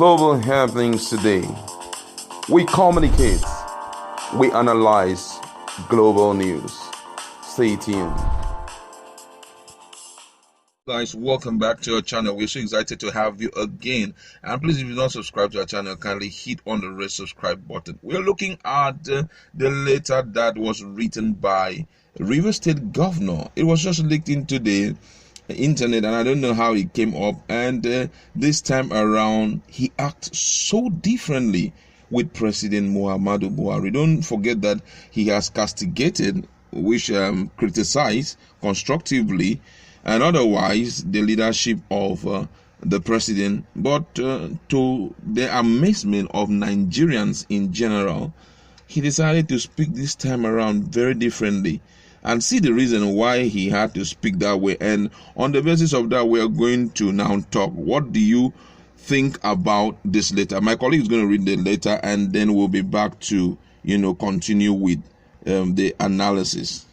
global happenings today. We communicate, we analyze global news. Stay tuned. Guys, welcome back to our channel. We're so excited to have you again, and please, if you don't subscribe to our channel, kindly hit on the red subscribe button. We're looking at the letter that was written by Rivers State Governor. It was just leaked into the internet, and I don't know how it came up, and this time around he acts so differently with President Muhammadu Buhari. Don't forget that he has castigated, which criticized constructively and otherwise the leadership of the president, but to the amazement of Nigerians in general, he decided to speak this time around very differently, and see the reason why he had to speak that way. And on the basis of that, we are going to now talk. What do you think about this letter? My colleague is going to read the letter, and then we'll be back to continue with the analysis.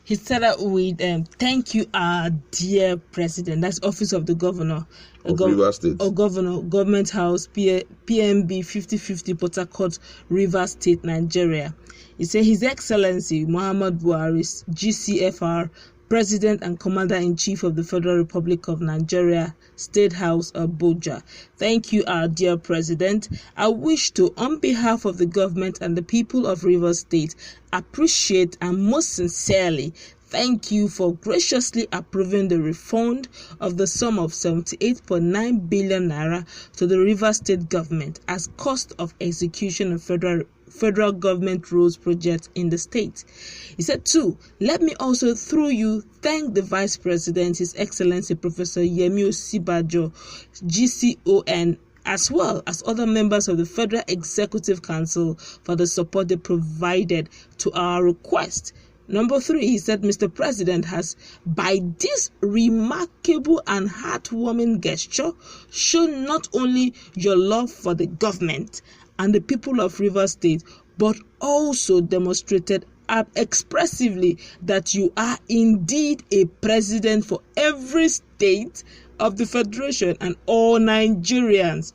He started with, thank you, our dear president. That's Office of the Governor. Of Rivers State. Or Governor, Government House, PMB 5050, Port Harcourt, Rivers State, Nigeria. He said, His Excellency Muhammad Buhari, GCFR, President and Commander-in-Chief of the Federal Republic of Nigeria, State House, Abuja. Thank you, our dear President. I wish to, on behalf of the government and the people of Rivers State, appreciate and most sincerely thank you for graciously approving the refund of the sum of 78.9 billion naira to the Rivers State government as cost of execution of federal government roads projects in the state. He said, too, let me also through you thank the Vice President, His Excellency Professor Yemi Osibajo, GCON, as well as other members of the Federal Executive Council for the support they provided to our request. Number 3, he said, Mr. President has, by this remarkable and heartwarming gesture, shown not only your love for the government and the people of Rivers State, but also demonstrated expressively that you are indeed a president for every state of the Federation and all Nigerians.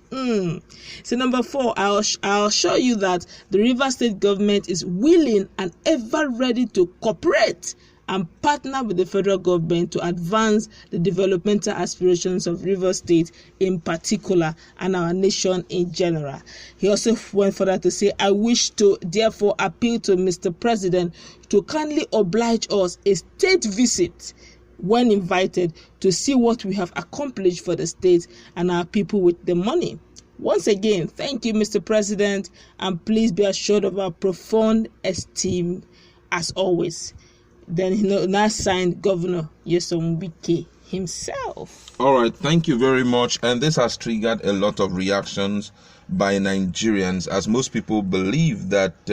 So number 4, I'll show you that the Rivers State government is willing and ever ready to cooperate and partner with the federal government to advance the developmental aspirations of Rivers State in particular and our nation in general. He also went further to say, I wish to therefore appeal to Mr. President to kindly oblige us a state visit when invited to see what we have accomplished for the state and our people with the money. Once again, thank you, Mr. President, and please be assured of our profound esteem as always. Then he now signed Governor Nyesom Wike himself. All right, thank you very much. And this has triggered a lot of reactions by Nigerians, as most people believe that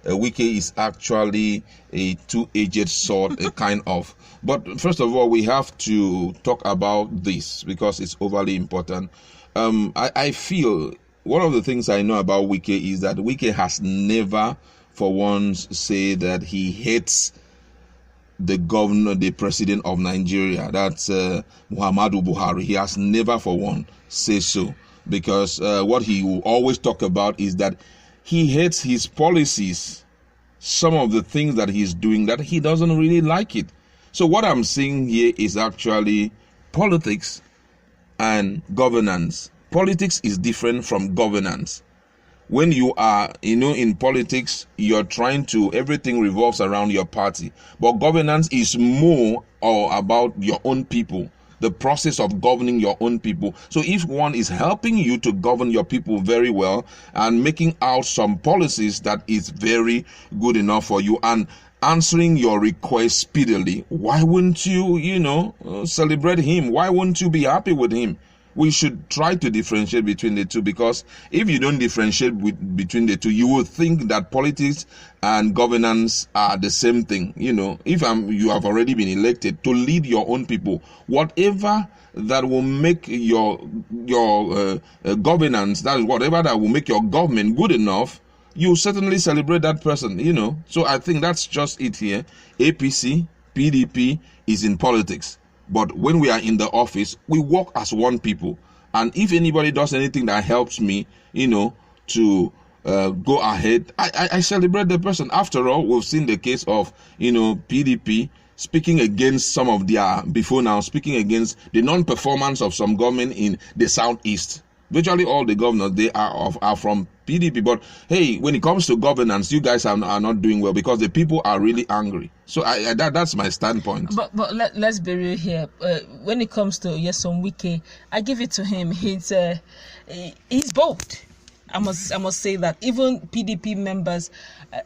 Wike is actually a two-edged sword, a kind of. But first of all, we have to talk about this because it's overly important. I feel one of the things I know about Wike is that Wike has never for once said that he hates the governor, the president of Nigeria, that's Muhammadu Buhari. He has never for one said so, because what he will always talk about is that he hates his policies, some of the things that he's doing, that he doesn't really like it. So what I'm seeing here is actually politics and governance. Politics is different from governance. When you are, in politics, you're trying to, everything revolves around your party. But governance is more about your own people, the process of governing your own people. So if one is helping you to govern your people very well and making out some policies that is very good enough for you and answering your request speedily, why wouldn't you, celebrate him? Why wouldn't you be happy with him? We should try to differentiate between the two, because if you don't differentiate between the two, you will think that politics and governance are the same thing. If you have already been elected to lead your own people, whatever that will make your governance, that is whatever that will make your government good enough, you certainly celebrate that person. So I think that's just it here. APC, PDP is in politics. But when we are in the office, we work as one people. And if anybody does anything that helps me, to go ahead, I celebrate the person. After all, we've seen the case of, PDP speaking against some of their, before now, speaking against the non-performance of some government in the southeast. Virtually all the governors, they are from PDP. But hey, when it comes to governance, you guys are not doing well because the people are really angry. So that's my standpoint. But let's be real here. When it comes to Nyesom Wike, I give it to him. He's bold. I must say that even PDP members,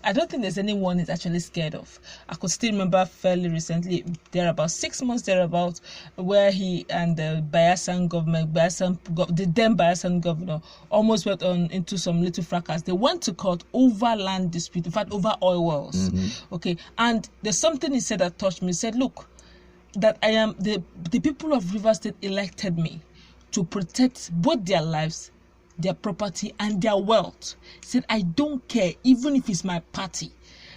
I don't think there's anyone is actually scared of. I could still remember fairly recently, there about 6 months thereabout, where he and the Bayelsa government, the then Bayelsa governor, almost went into some little fracas. They went to court over land dispute, in fact, over oil wells. Mm-hmm. Okay, and there's something he said that touched me. He said, "Look, that I am the people of Rivers State elected me to protect both their lives, their property, and their wealth." He said, "I don't care, even if it's my party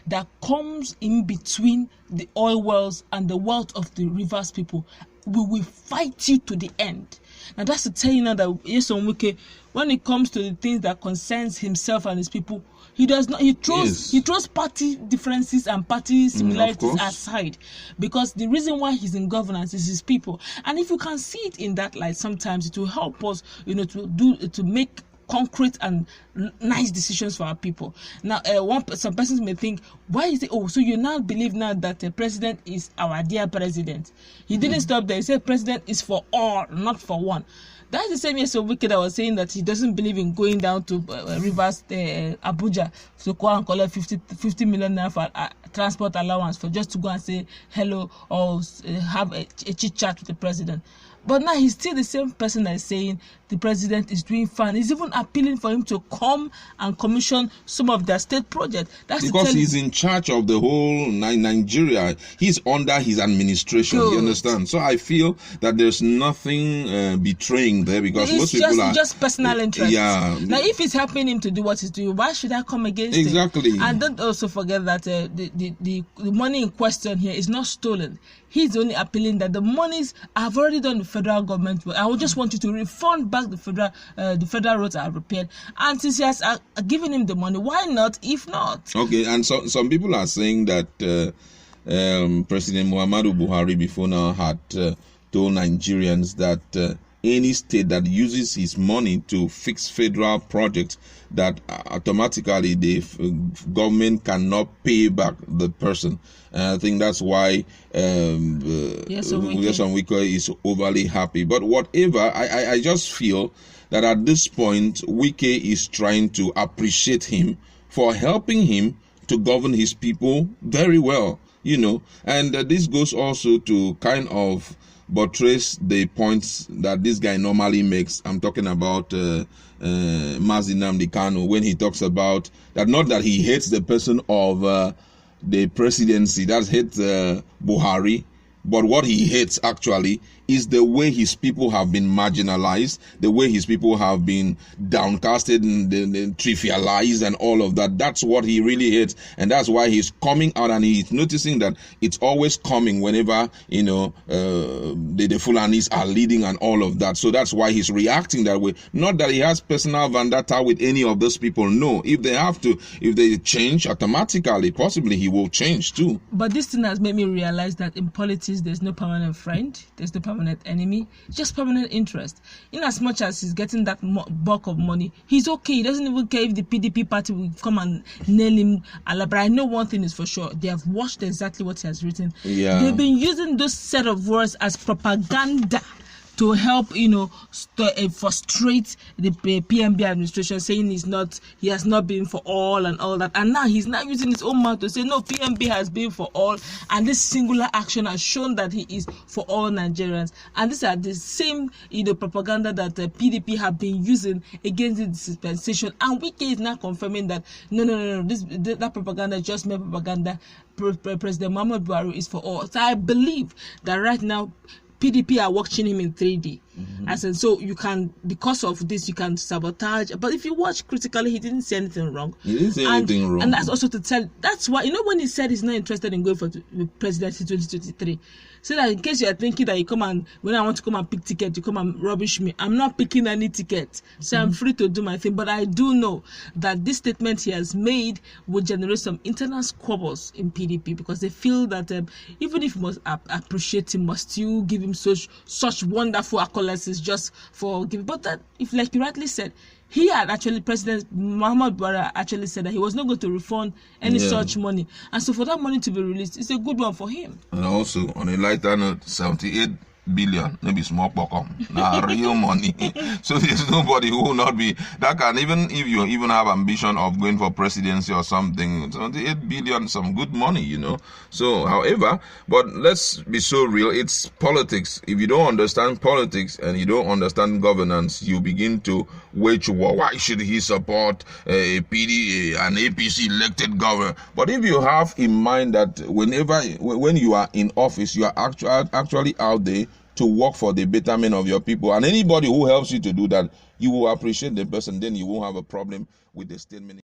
that comes in between the oil wells and the wealth of the Rivers people. We will fight you to the end." Now that's to tell you now that Nyesom Wike, when it comes to the things that concerns himself and his people, he does not. He throws party differences and party similarities aside, because the reason why he's in governance is his people. And if you can see it in that light, sometimes it will help us, to make concrete and nice decisions for our people. Now, some persons may think, why is it? Oh, so you now believe now that the president is our dear president? He didn't stop there. He said president is for all, not for one. That's the same Nyesom Wike that was saying that he doesn't believe in going down to Rivers, Abuja, to go and collect 50 million naira for transport allowance for just to go and say hello or have a chit chat with the president. But now he's still the same person that is saying the president is doing fine. He's even appealing for him to come and commission some of their state projects. That's because he's in charge of the whole Nigeria. He's under his administration. Good. You understand? So I feel that there's nothing betraying there, because most people are just personal interest. Yeah. Now, if it's helping him to do what he's doing, why should I come against him? Exactly. And don't also forget that the money in question here is not stolen. He's only appealing that the monies I've already done the federal government. I would just want you to refund back the federal roads I have repaired. And since he has given him the money, why not? If not, okay. And so some people are saying that President Muhammadu Buhari before now had told Nigerians that any state that uses his money to fix federal projects, that automatically the government cannot pay back the person. I think that's why Nyesom Wike is overly happy. But whatever, I just feel that at this point, Wike is trying to appreciate him for helping him to govern his people very well, And this goes also to kind of buttress the points that this guy normally makes. I'm talking about Mazi Nnamdi Kanu, when he talks about that, not that he hates the person of the presidency, that hates Buhari, but what he hates actually is the way his people have been marginalized, the way his people have been downcasted and trivialized and all of that. That's what he really hates. And that's why he's coming out, and he's noticing that it's always coming whenever, the Fulanis are leading and all of that. So that's why he's reacting that way. Not that he has personal vendetta with any of those people. No, if they change automatically, possibly he will change too. But this thing has made me realize that in politics, there's no permanent friend, there's no permanent enemy, just permanent interest. In as much as he's getting that bulk of money, he's okay. He doesn't even care if the PDP party will come and nail him. But I know one thing is for sure: they have watched exactly what he has written. Yeah. They've been using those set of words as propaganda to help, frustrate the PMB administration, saying he has not been for all and all that. And now he's now using his own mouth to say, no, PMB has been for all. And this singular action has shown that he is for all Nigerians. And these are the same, propaganda that the PDP have been using against the dispensation. And Wike is now confirming that, no, that propaganda is just mere propaganda. President Muhammadu Buhari is for all. So I believe that right now, PDP are watching him in 3D. I said, so you can, because of this, you can sabotage. But if you watch critically, he didn't say anything wrong. He didn't say anything wrong. And that's also to tell, that's why, when he said he's not interested in going for the presidency 2023, so that in case you are thinking that you come and, when I want to come and pick ticket, you come and rubbish me, I'm not picking any ticket. So I'm free to do my thing. But I do know that this statement he has made will generate some internal squabbles in PDP, because they feel that even if you must appreciate him, must you give him such wonderful accolades just for giving. But that, if like you rightly said, he had actually, President Muhammad Buhari actually said that he was not going to refund any such money. And so for that money to be released, it's a good one for him. And also, on a lighter note, 78 billion, maybe small pocket, now real money. So there's nobody who will not be, that can, even if you even have ambition of going for presidency or something, 78 billion, some good money, So, however, but let's be so real, it's politics. If you don't understand politics and you don't understand governance, you begin to wage war. Why should he support an APC elected governor? But if you have in mind that when you are in office, you are actually out there to work for the betterment of your people, and anybody who helps you to do that, you will appreciate the person, then you won't have a problem with the statement.